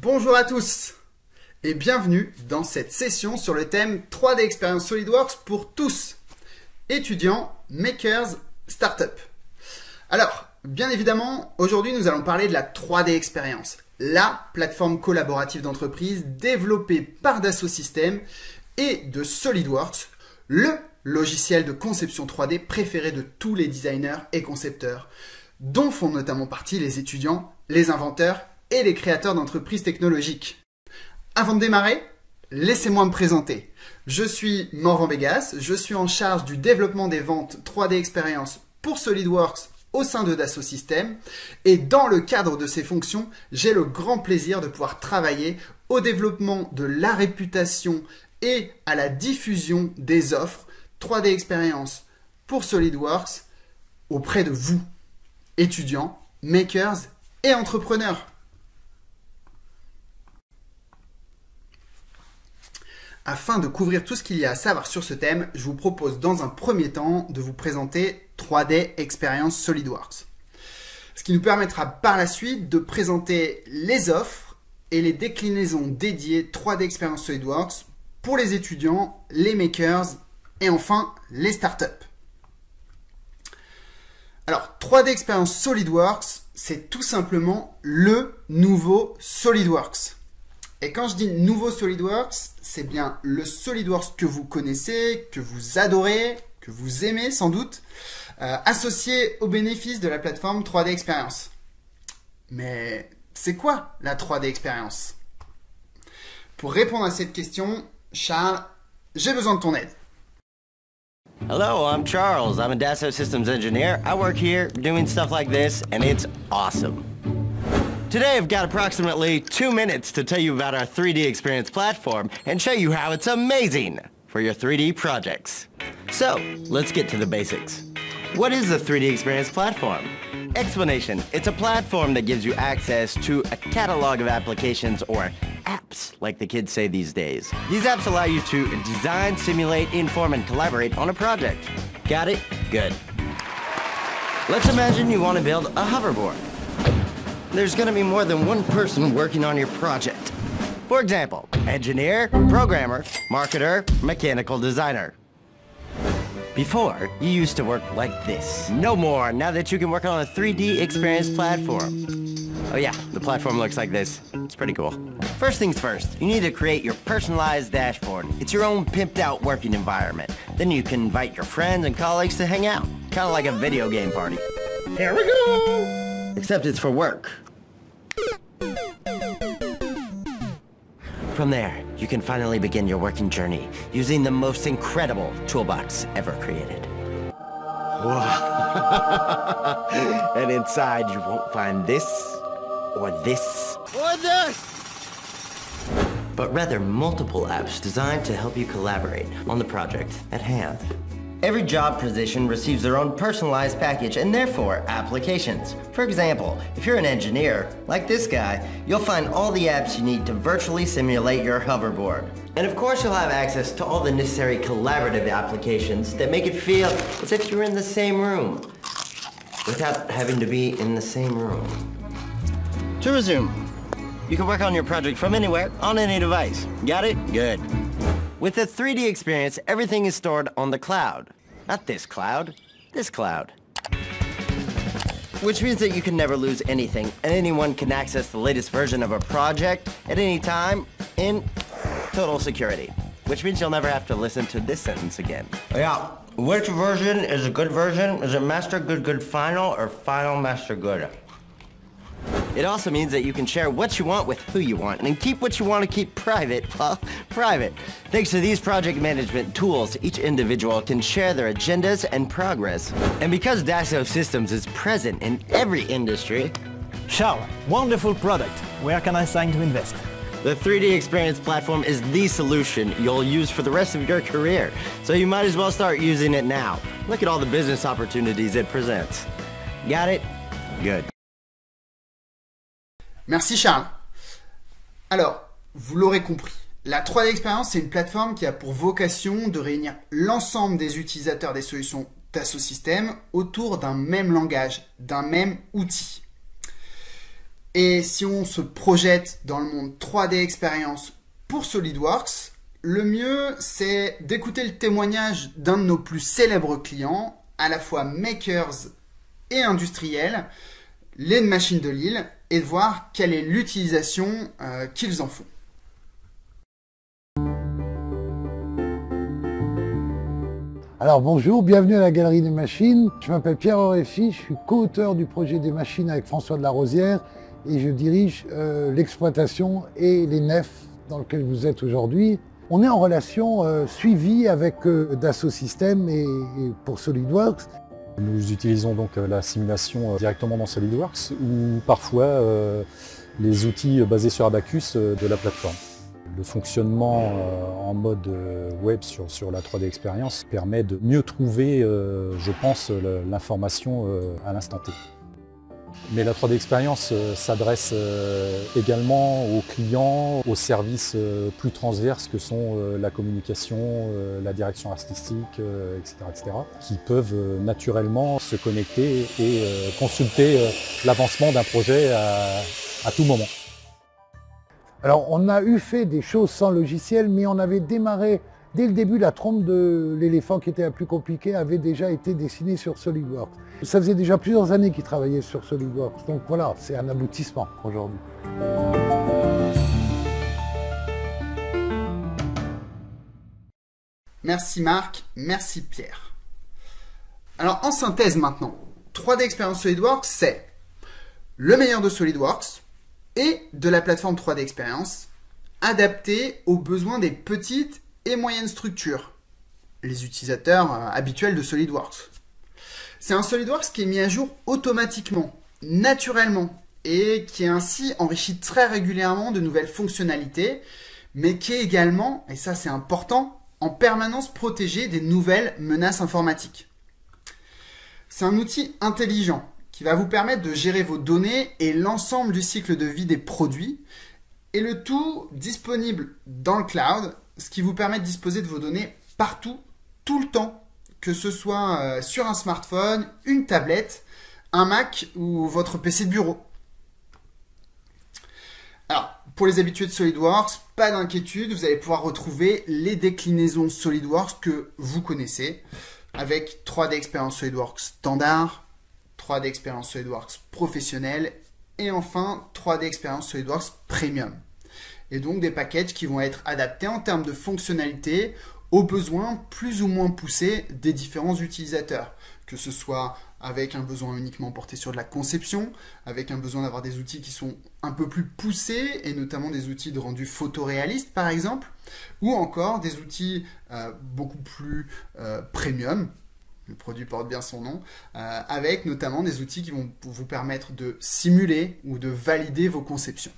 Bonjour à tous et bienvenue dans cette session sur le thème 3D Experience SolidWorks pour tous, étudiants, makers, startups. Alors, bien évidemment, aujourd'hui nous allons parler de la 3D Experience, la plateforme collaborative d'entreprise développée par Dassault Systèmes et de SolidWorks, le logiciel de conception 3D préféré de tous les designers et concepteurs, dont font notamment partie les étudiants, les inventeurs et les créateurs d'entreprises technologiques. Avant de démarrer, laissez-moi me présenter. Je suis Morvan Begas, je suis en charge du développement des ventes 3D Experience pour SolidWorks au sein de Dassault Systèmes et dans le cadre de ces fonctions, j'ai le grand plaisir de pouvoir travailler au développement de la réputation et à la diffusion des offres 3D Experience pour SolidWorks auprès de vous, étudiants, makers et entrepreneurs. Afin de couvrir tout ce qu'il y a à savoir sur ce thème, je vous propose dans un premier temps de vous présenter 3D Experience SolidWorks. Ce qui nous permettra par la suite de présenter les offres et les déclinaisons dédiées 3D Experience SolidWorks pour les étudiants, les makers et enfin les startups. Alors 3D Experience SolidWorks, c'est tout simplement le nouveau SolidWorks. Et quand je dis nouveau SolidWorks, c'est bien le SolidWorks que vous connaissez, que vous adorez, que vous aimez sans doute, associé aux bénéfices de la plateforme 3D Experience. Mais c'est quoi la 3D Experience? Pour répondre à cette question, Charles, j'ai besoin de ton aide. Hello, I'm Charles. I'm a Dassault Systems engineer. I work here doing stuff like this, and it's awesome. Today I've got approximately 2 minutes to tell you about our 3D Experience platform and show you how it's amazing for your 3D projects. So, let's get to the basics. What is the 3D Experience platform? Explanation. It's a platform that gives you access to a catalog of applications or apps, like the kids say these days. These apps allow you to design, simulate, inform, and collaborate on a project. Got it? Good. Let's imagine you want to build a hoverboard. There's going to be more than one person working on your project. For example, engineer, programmer, marketer, mechanical designer. Before, you used to work like this. No more, now that you can work on a 3D Experience platform. Oh yeah, the platform looks like this. It's pretty cool. First things first, you need to create your personalized dashboard. It's your own pimped out working environment. Then you can invite your friends and colleagues to hang out. Kind of like a video game party. Here we go! Except it's for work. From there, you can finally begin your working journey using the most incredible toolbox ever created. And inside you won't find this, or this, or this! But rather multiple apps designed to help you collaborate on the project at hand. Every job position receives their own personalized package and therefore applications. For example, if you're an engineer, like this guy, you'll find all the apps you need to virtually simulate your hoverboard. And of course you'll have access to all the necessary collaborative applications that make it feel as if you're in the same room, without having to be in the same room. To resume, you can work on your project from anywhere, on any device. Got it? Good. With the 3D Experience, everything is stored on the cloud. Not this cloud, this cloud. Which means that you can never lose anything, and anyone can access the latest version of a project at any time in total security. Which means you'll never have to listen to this sentence again. Yeah, which version is a good version? Is it master good good final, or final master good? It also means that you can share what you want with who you want and keep what you want to keep private, well, private. Thanks to these project management tools, each individual can share their agendas and progress. And because Dassault Systems is present in every industry... Charles, wonderful product. Where can I sign to invest? The 3D Experience platform is the solution you'll use for the rest of your career. So you might as well start using it now. Look at all the business opportunities it presents. Got it? Good. Merci Charles. Alors, vous l'aurez compris, la 3D Experience, c'est une plateforme qui a pour vocation de réunir l'ensemble des utilisateurs des solutions Dassault, Dassault Systèmes autour d'un même langage, d'un même outil. Et si on se projette dans le monde 3D expérience pour SolidWorks, le mieux c'est d'écouter le témoignage d'un de nos plus célèbres clients, à la fois makers et industriels, les machines de Lille, et de voir quelle est l'utilisation qu'ils en font. Alors bonjour, bienvenue à la Galerie des Machines. Je m'appelle Pierre Orefi, je suis co-auteur du projet des machines avec François de la Rosière et je dirige l'exploitation et les nefs dans lesquelles vous êtes aujourd'hui. On est en relation suivie avec Dassault Systèmes et pour SolidWorks. Nous utilisons donc la simulation directement dans SolidWorks ou parfois les outils basés sur Abacus de la plateforme. Le fonctionnement en mode web sur la 3D Experience permet de mieux trouver, je pense, l'information à l'instant T. Mais la 3D Experience s'adresse également aux clients, aux services plus transverses que sont la communication, la direction artistique, etc., qui peuvent naturellement se connecter et consulter l'avancement d'un projet à tout moment. Alors on a fait des choses sans logiciel, mais on avait démarré dès le début. La trompe de l'éléphant qui était la plus compliquée avait déjà été dessinée sur SolidWorks. Ça faisait déjà plusieurs années qu'ils travaillaient sur SolidWorks, donc voilà, c'est un aboutissement aujourd'hui. Merci Marc, merci Pierre. Alors en synthèse maintenant, 3D Experience SolidWorks, c'est le meilleur de SolidWorks et de la plateforme 3D Experience, adaptée aux besoins des petites et moyennes structures, les utilisateurs habituels de SolidWorks. C'est un SolidWorks qui est mis à jour automatiquement, naturellement, et qui est ainsi enrichi très régulièrement de nouvelles fonctionnalités, mais qui est également, et ça c'est important, en permanence protégé des nouvelles menaces informatiques. C'est un outil intelligent qui va vous permettre de gérer vos données et l'ensemble du cycle de vie des produits, et le tout disponible dans le cloud, ce qui vous permet de disposer de vos données partout, tout le temps, que ce soit sur un smartphone, une tablette, un Mac ou votre PC de bureau. Alors, pour les habitués de SolidWorks, pas d'inquiétude, vous allez pouvoir retrouver les déclinaisons SolidWorks que vous connaissez, avec 3D Experience SolidWorks standard, 3D Experience SolidWorks professionnel et enfin 3D Experience SolidWorks Premium. Et donc des packages qui vont être adaptés en termes de fonctionnalités aux besoins plus ou moins poussés des différents utilisateurs, que ce soit avec un besoin uniquement porté sur de la conception, avec un besoin d'avoir des outils qui sont un peu plus poussés, et notamment des outils de rendu photoréaliste par exemple, ou encore des outils beaucoup plus premium, le produit porte bien son nom, avec notamment des outils qui vont vous permettre de simuler ou de valider vos conceptions.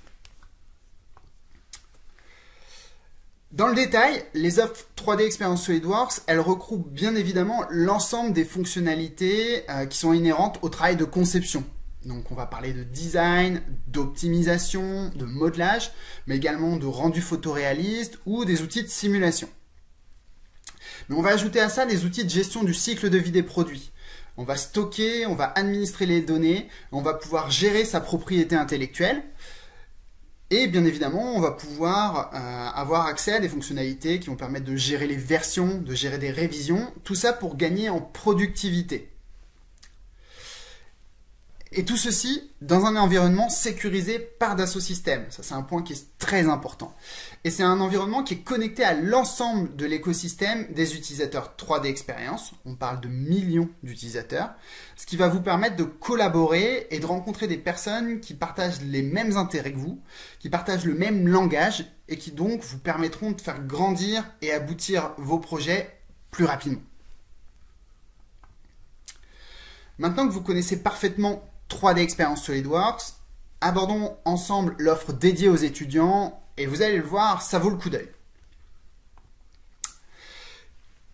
Dans le détail, les offres 3D Experience SolidWorks, elles regroupent bien évidemment l'ensemble des fonctionnalités qui sont inhérentes au travail de conception. Donc on va parler de design, d'optimisation, de modelage, mais également de rendu photoréaliste ou des outils de simulation. Mais on va ajouter à ça les outils de gestion du cycle de vie des produits. On va stocker, on va administrer les données, on va pouvoir gérer sa propriété intellectuelle. Et bien évidemment, on va pouvoir avoir accès à des fonctionnalités qui vont permettre de gérer les versions, de gérer des révisions, tout ça pour gagner en productivité. Et tout ceci dans un environnement sécurisé par Dassault Systèmes. Ça, c'est un point qui est très important. Et c'est un environnement qui est connecté à l'ensemble de l'écosystème des utilisateurs 3D Experience. On parle de millions d'utilisateurs. Ce qui va vous permettre de collaborer et de rencontrer des personnes qui partagent les mêmes intérêts que vous, qui partagent le même langage et qui donc vous permettront de faire grandir et aboutir vos projets plus rapidement. Maintenant que vous connaissez parfaitement 3D Experience SolidWorks, abordons ensemble l'offre dédiée aux étudiants et vous allez le voir, ça vaut le coup d'œil.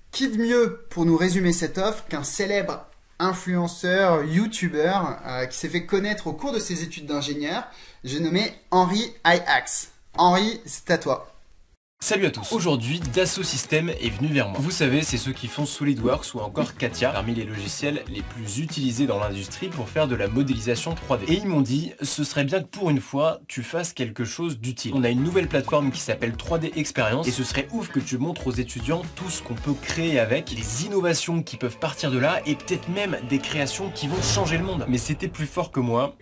Qui de mieux pour nous résumer cette offre qu'un célèbre influenceur, youtubeur qui s'est fait connaître au cours de ses études d'ingénieur, j'ai nommé Henri Ihax. Henri, c'est à toi. Salut à tous, aujourd'hui Dassault Systèmes est venu vers moi. Vous savez, c'est ceux qui font SolidWorks ou encore CATIA, parmi les logiciels les plus utilisés dans l'industrie pour faire de la modélisation 3D. Et ils m'ont dit, ce serait bien que pour une fois, tu fasses quelque chose d'utile. On a une nouvelle plateforme qui s'appelle 3D Experience et ce serait ouf que tu montres aux étudiants tout ce qu'on peut créer avec, les innovations qui peuvent partir de là et peut-être même des créations qui vont changer le monde. Mais c'était plus fort que moi.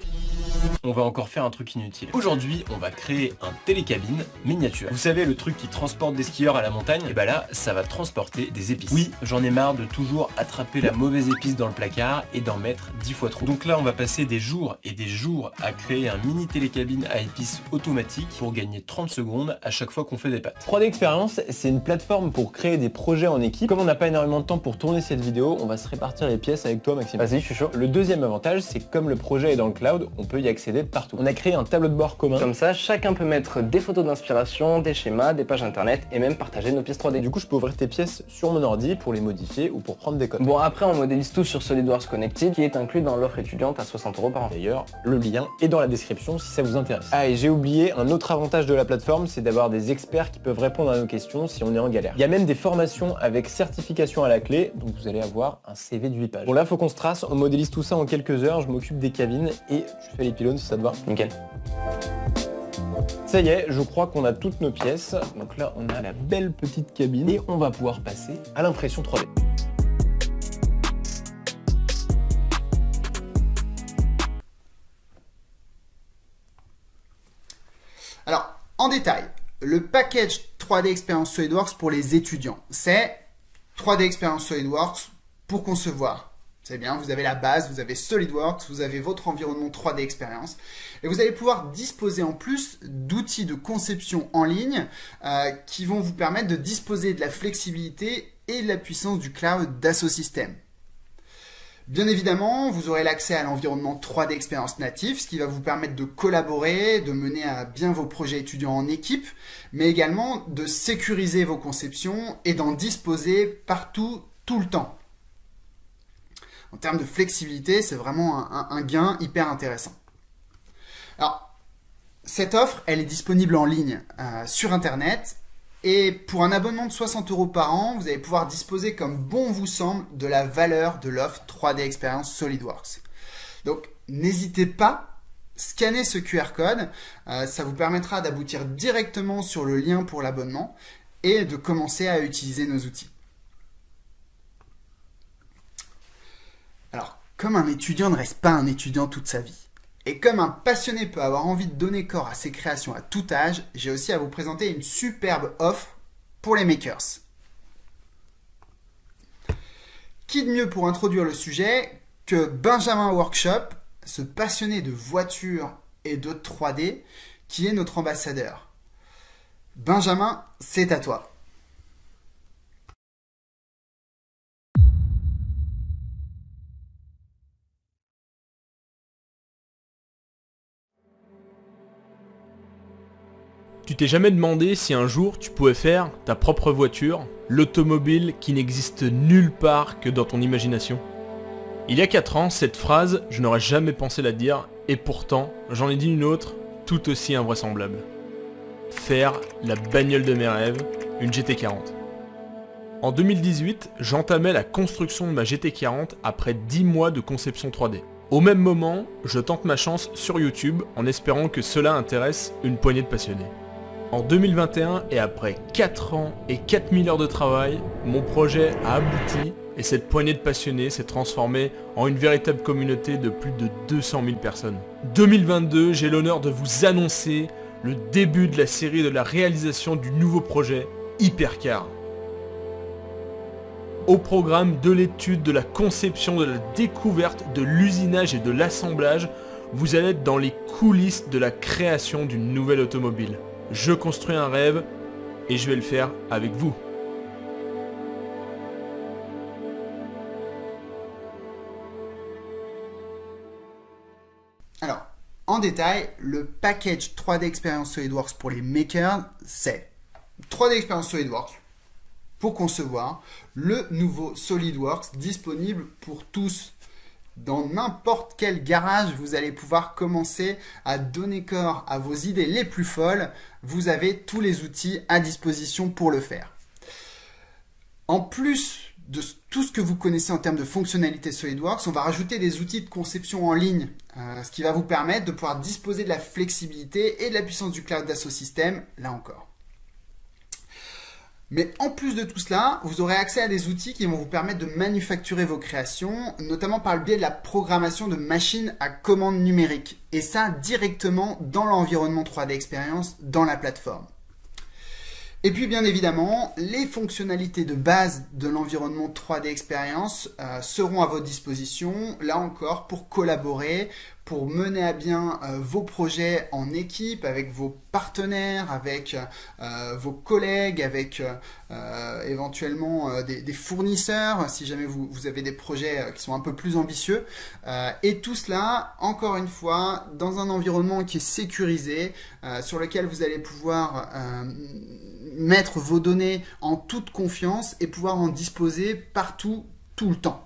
On va encore faire un truc inutile. Aujourd'hui, on va créer un télécabine miniature. Vous savez, le truc qui transporte des skieurs à la montagne, et bah là, ça va transporter des épices. Oui, j'en ai marre de toujours attraper la mauvaise épice dans le placard et d'en mettre 10 fois trop. Donc là, on va passer des jours et des jours à créer un mini télécabine à épices automatique pour gagner 30 secondes à chaque fois qu'on fait des pâtes. 3D Experience, c'est une plateforme pour créer des projets en équipe. Comme on n'a pas énormément de temps pour tourner cette vidéo, on va se répartir les pièces avec toi, Maxime. Vas-y, je suis chaud. Le deuxième avantage, c'est que comme le projet est dans le cloud, on peut y accéder partout. On a créé un tableau de bord commun. Comme ça, chacun peut mettre des photos d'inspiration, des schémas, des pages internet et même partager nos pièces 3D. Du coup, je peux ouvrir tes pièces sur mon ordi pour les modifier ou pour prendre des codes. Bon, après, on modélise tout sur SolidWorks Connected qui est inclus dans l'offre étudiante à 60 € par an. D'ailleurs, le lien est dans la description si ça vous intéresse. Ah, et j'ai oublié, un autre avantage de la plateforme, c'est d'avoir des experts qui peuvent répondre à nos questions si on est en galère. Il y a même des formations avec certification à la clé, donc vous allez avoir un CV de 8 pages. Bon, là, faut qu'on se trace, on modélise tout ça en quelques heures, je m'occupe des cabines et je fais les pylônes si ça te va. Nickel. Ça y est, je crois qu'on a toutes nos pièces. Donc là, on a la belle petite cabine et on va pouvoir passer à l'impression 3D. Alors, en détail, le package 3D Experience SolidWorks pour les étudiants, c'est 3D Experience SolidWorks pour concevoir. C'est bien, vous avez la base, vous avez SolidWorks, vous avez votre environnement 3D Experience et vous allez pouvoir disposer en plus d'outils de conception en ligne qui vont vous permettre de disposer de la flexibilité et de la puissance du cloud Dassault Systèmes. Bien évidemment, vous aurez l'accès à l'environnement 3D Experience natif, ce qui va vous permettre de collaborer, de mener à bien vos projets étudiants en équipe, mais également de sécuriser vos conceptions et d'en disposer partout, tout le temps. En termes de flexibilité, c'est vraiment un gain hyper intéressant. Alors, cette offre, elle est disponible en ligne sur Internet. Et pour un abonnement de 60 € par an, vous allez pouvoir disposer comme bon vous semble de la valeur de l'offre 3D Experience SolidWorks. Donc, n'hésitez pas, scannez ce QR code. Ça vous permettra d'aboutir directement sur le lien pour l'abonnement et de commencer à utiliser nos outils. Alors, comme un étudiant ne reste pas un étudiant toute sa vie, et comme un passionné peut avoir envie de donner corps à ses créations à tout âge, j'ai aussi à vous présenter une superbe offre pour les makers. Qui de mieux pour introduire le sujet que Benjamin Workshop, ce passionné de voitures et de 3D, qui est notre ambassadeur. Benjamin, c'est à toi. Tu t'es jamais demandé si un jour tu pouvais faire ta propre voiture, l'automobile qui n'existe nulle part que dans ton imagination? Il y a 4 ans, cette phrase, je n'aurais jamais pensé la dire, et pourtant, j'en ai dit une autre, tout aussi invraisemblable. Faire la bagnole de mes rêves, une GT40. En 2018, j'entamais la construction de ma GT40 après 10 mois de conception 3D. Au même moment, je tente ma chance sur YouTube en espérant que cela intéresse une poignée de passionnés. En 2021 et après 4 ans et 4000 heures de travail, mon projet a abouti et cette poignée de passionnés s'est transformée en une véritable communauté de plus de 200 000 personnes. 2022, j'ai l'honneur de vous annoncer le début de la série de la réalisation du nouveau projet Hypercar. Au programme de l'étude, de la conception, de la découverte, de l'usinage et de l'assemblage, vous allez être dans les coulisses de la création d'une nouvelle automobile. Je construis un rêve et je vais le faire avec vous. Alors, en détail, le package 3D Experience SolidWorks pour les makers, c'est 3D Experience SolidWorks pour concevoir le nouveau SolidWorks disponible pour tous dans n'importe quel garage, vous allez pouvoir commencer à donner corps à vos idées les plus folles. Vous avez tous les outils à disposition pour le faire. En plus de tout ce que vous connaissez en termes de fonctionnalités SolidWorks, on va rajouter des outils de conception en ligne, ce qui va vous permettre de pouvoir disposer de la flexibilité et de la puissance du cloud Dassault Systèmes, là encore. Mais en plus de tout cela, vous aurez accès à des outils qui vont vous permettre de manufacturer vos créations, notamment par le biais de la programmation de machines à commande numérique. Et ça, directement dans l'environnement 3D Experience, dans la plateforme. Et puis, bien évidemment, les fonctionnalités de base de l'environnement 3D Experience seront à votre disposition, là encore, pour collaborer, pour mener à bien vos projets en équipe, avec vos partenaires, avec vos collègues, avec éventuellement des fournisseurs, si jamais vous avez des projets qui sont un peu plus ambitieux. Et tout cela, encore une fois, dans un environnement qui est sécurisé, sur lequel vous allez pouvoir mettre vos données en toute confiance et pouvoir en disposer partout, tout le temps.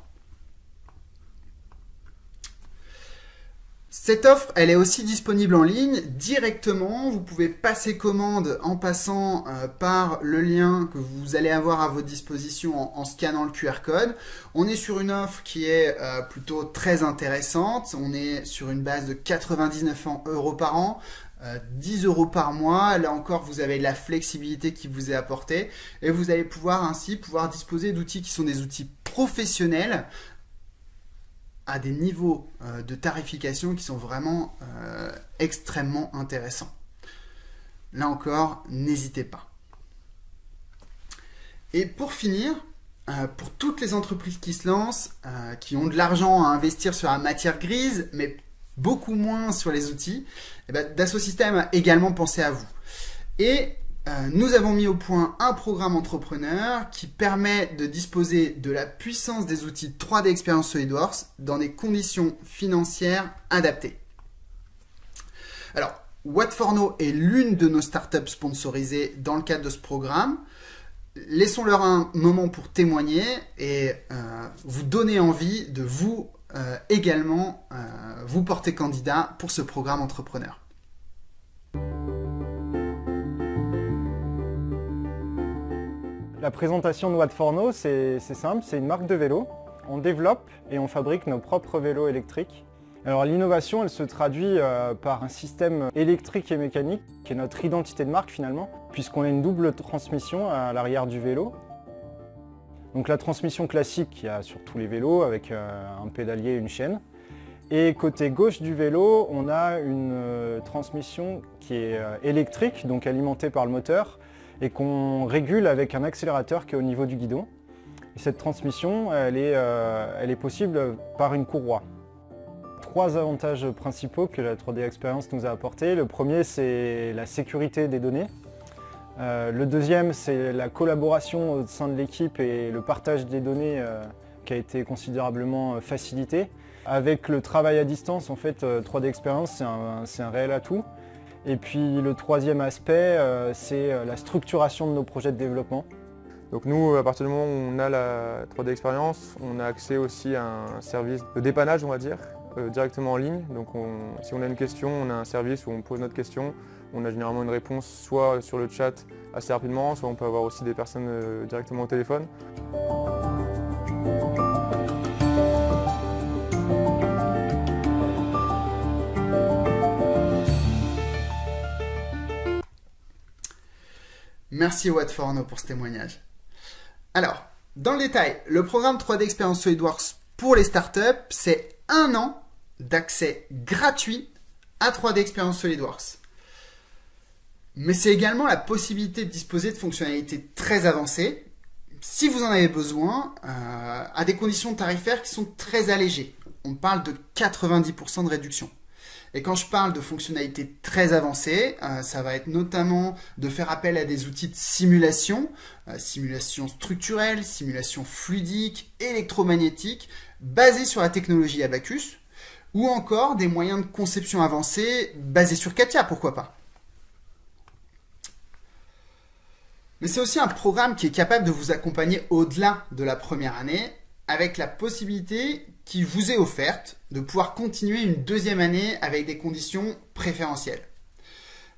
Cette offre, elle est aussi disponible en ligne directement. Vous pouvez passer commande en passant par le lien que vous allez avoir à votre disposition en scannant le QR code. On est sur une offre qui est plutôt très intéressante. On est sur une base de 99 € par an. 10 € par mois, là encore vous avez la flexibilité qui vous est apportée et vous allez ainsi pouvoir disposer d'outils qui sont des outils professionnels à des niveaux de tarification qui sont vraiment extrêmement intéressants. Là encore, n'hésitez pas. Et pour finir, pour toutes les entreprises qui se lancent, qui ont de l'argent à investir sur la matière grise, mais beaucoup moins sur les outils, eh bien, Dassault Systèmes a également pensé à vous. Et nous avons mis au point un programme entrepreneur qui permet de disposer de la puissance des outils 3D Experience SolidWorks dans des conditions financières adaptées. Alors, Watt4No est l'une de nos startups sponsorisées dans le cadre de ce programme. Laissons-leur un moment pour témoigner et vous donner envie de vous également vous porter candidat pour ce programme entrepreneur. La présentation de Watt4No, c'est simple, c'est une marque de vélo. On développe et on fabrique nos propres vélos électriques. Alors l'innovation, elle se traduit par un système électrique et mécanique qui est notre identité de marque finalement, puisqu'on a une double transmission à l'arrière du vélo. Donc la transmission classique qu'il y a sur tous les vélos avec un pédalier et une chaîne. Et côté gauche du vélo, on a une transmission qui est électrique, donc alimentée par le moteur, et qu'on régule avec un accélérateur qui est au niveau du guidon. Et cette transmission, elle est possible par une courroie. 3 avantages principaux que la 3D Experience nous a apportés. Le premier, c'est la sécurité des données. Le deuxième, c'est la collaboration au sein de l'équipe et le partage des données qui a été considérablement facilité. Avec le travail à distance, en fait, 3D Experience, c'est un réel atout. Et puis le troisième aspect, c'est la structuration de nos projets de développement. Donc nous, à partir du moment où on a la 3D Experience, on a accès aussi à un service de dépannage, on va dire, directement en ligne. Donc si on a une question, on a un service où on pose notre question. On a généralement une réponse soit sur le chat assez rapidement, soit on peut avoir aussi des personnes directement au téléphone. Merci Watt4No pour ce témoignage. Alors, dans le détail, le programme 3D Experience SolidWorks pour les startups, c'est 1 an d'accès gratuit à 3D Experience SolidWorks. Mais c'est également la possibilité de disposer de fonctionnalités très avancées, si vous en avez besoin, à des conditions tarifaires qui sont très allégées. On parle de 90% de réduction. Et quand je parle de fonctionnalités très avancées, ça va être notamment de faire appel à des outils de simulation, simulation structurelle, simulation fluidique, électromagnétique, basés sur la technologie Abacus, ou encore des moyens de conception avancés basés sur CATIA, pourquoi pas. Mais c'est aussi un programme qui est capable de vous accompagner au-delà de la première année, avec la possibilité qui vous est offerte de pouvoir continuer une deuxième année avec des conditions préférentielles.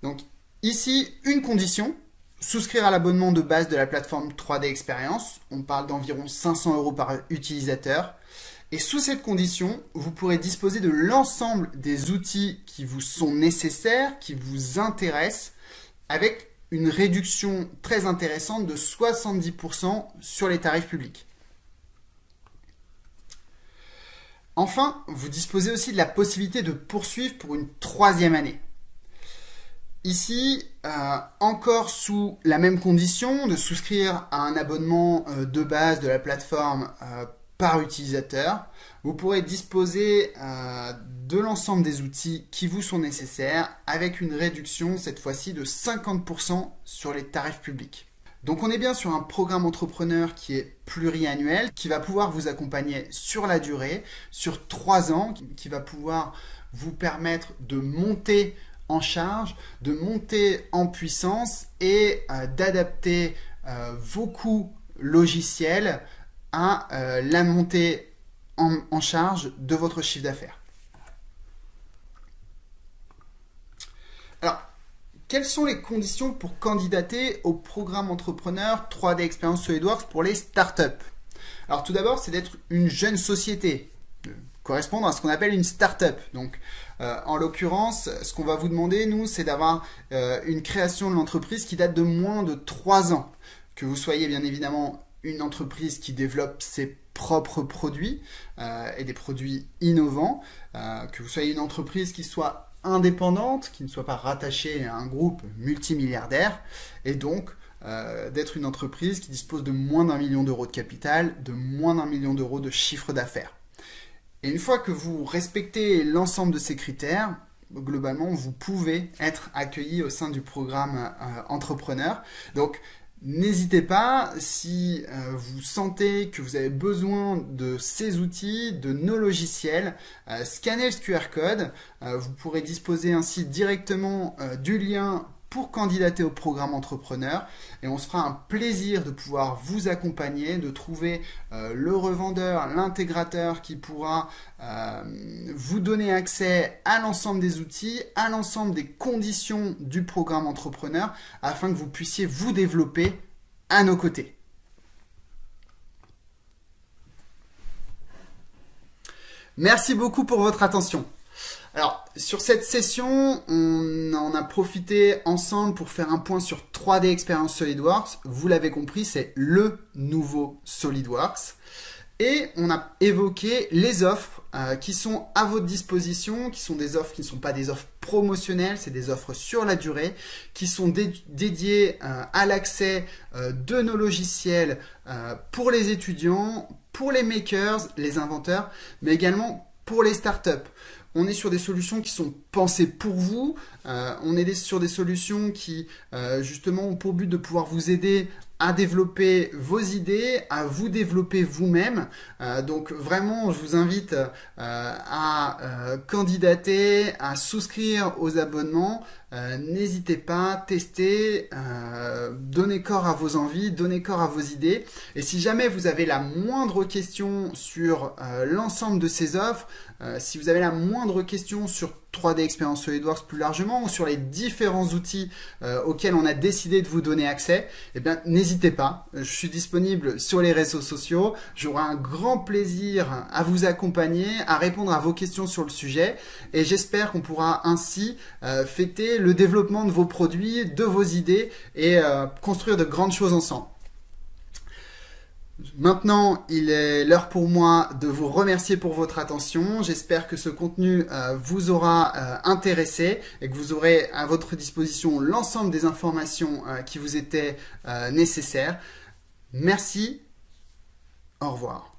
Donc ici, une condition, souscrire à l'abonnement de base de la plateforme 3D Experience. On parle d'environ 500 € par utilisateur. Et sous cette condition, vous pourrez disposer de l'ensemble des outils qui vous sont nécessaires, qui vous intéressent, avec une réduction très intéressante de 70% sur les tarifs publics. Enfin, vous disposez aussi de la possibilité de poursuivre pour une troisième année. Ici, encore sous la même condition, de souscrire à un abonnement de base de la plateforme par utilisateur, vous pourrez disposer de l'ensemble des outils qui vous sont nécessaires avec une réduction cette fois-ci de 50% sur les tarifs publics. Donc on est bien sur un programme entrepreneur qui est pluriannuel, qui va pouvoir vous accompagner sur la durée, sur 3 ans, qui va pouvoir vous permettre de monter en charge, de monter en puissance et d'adapter vos coûts logiciels à la montée en charge de votre chiffre d'affaires. Alors, quelles sont les conditions pour candidater au programme entrepreneur 3D Experience SolidWorks pour les startups? Alors tout d'abord, c'est d'être une jeune société, correspondre à ce qu'on appelle une startup. Donc, en l'occurrence, ce qu'on va vous demander, nous, c'est d'avoir une création de l'entreprise qui date de moins de 3 ans. Que vous soyez bien évidemment une entreprise qui développe ses propres produits et des produits innovants, que vous soyez une entreprise qui soit indépendante, qui ne soit pas rattachée à un groupe multimilliardaire, et donc d'être une entreprise qui dispose de moins d'1 million d'euros de capital, de moins d'1 million d'euros de chiffre d'affaires. Et une fois que vous respectez l'ensemble de ces critères, globalement, vous pouvez être accueilli au sein du programme entrepreneur. Donc, n'hésitez pas, si vous sentez que vous avez besoin de ces outils, de nos logiciels, scannez le QR code. Vous pourrez disposer ainsi directement du lien pour candidater au programme entrepreneur et on se fera un plaisir de pouvoir vous accompagner, de trouver le revendeur, l'intégrateur qui pourra vous donner accès à l'ensemble des outils, à l'ensemble des conditions du programme entrepreneur afin que vous puissiez vous développer à nos côtés. Merci beaucoup pour votre attention. Alors, sur cette session, on en a profité ensemble pour faire un point sur 3D Experience SolidWorks. Vous l'avez compris, c'est le nouveau SolidWorks. Et on a évoqué les offres qui sont à votre disposition, qui sont des offres qui ne sont pas des offres promotionnelles, c'est des offres sur la durée, qui sont dédiées à l'accès de nos logiciels pour les étudiants, pour les makers, les inventeurs, mais également pour les startups. On est sur des solutions qui sont pensées pour vous, on est sur des solutions qui justement ont pour but de pouvoir vous aider à développer vos idées, à vous développer vous-même. Donc vraiment, je vous invite à candidater, à souscrire aux abonnements. N'hésitez pas, testez, donnez corps à vos envies, donnez corps à vos idées. Et si jamais vous avez la moindre question sur l'ensemble de ces offres, si vous avez la moindre question sur 3D Experience SolidWorks plus largement ou sur les différents outils auxquels on a décidé de vous donner accès, eh bien n'hésitez pas, je suis disponible sur les réseaux sociaux, j'aurai un grand plaisir à vous accompagner, à répondre à vos questions sur le sujet et j'espère qu'on pourra ainsi fêter le développement de vos produits, de vos idées et construire de grandes choses ensemble. Maintenant, il est l'heure pour moi de vous remercier pour votre attention. J'espère que ce contenu vous aura intéressé et que vous aurez à votre disposition l'ensemble des informations qui vous étaient nécessaires. Merci, au revoir.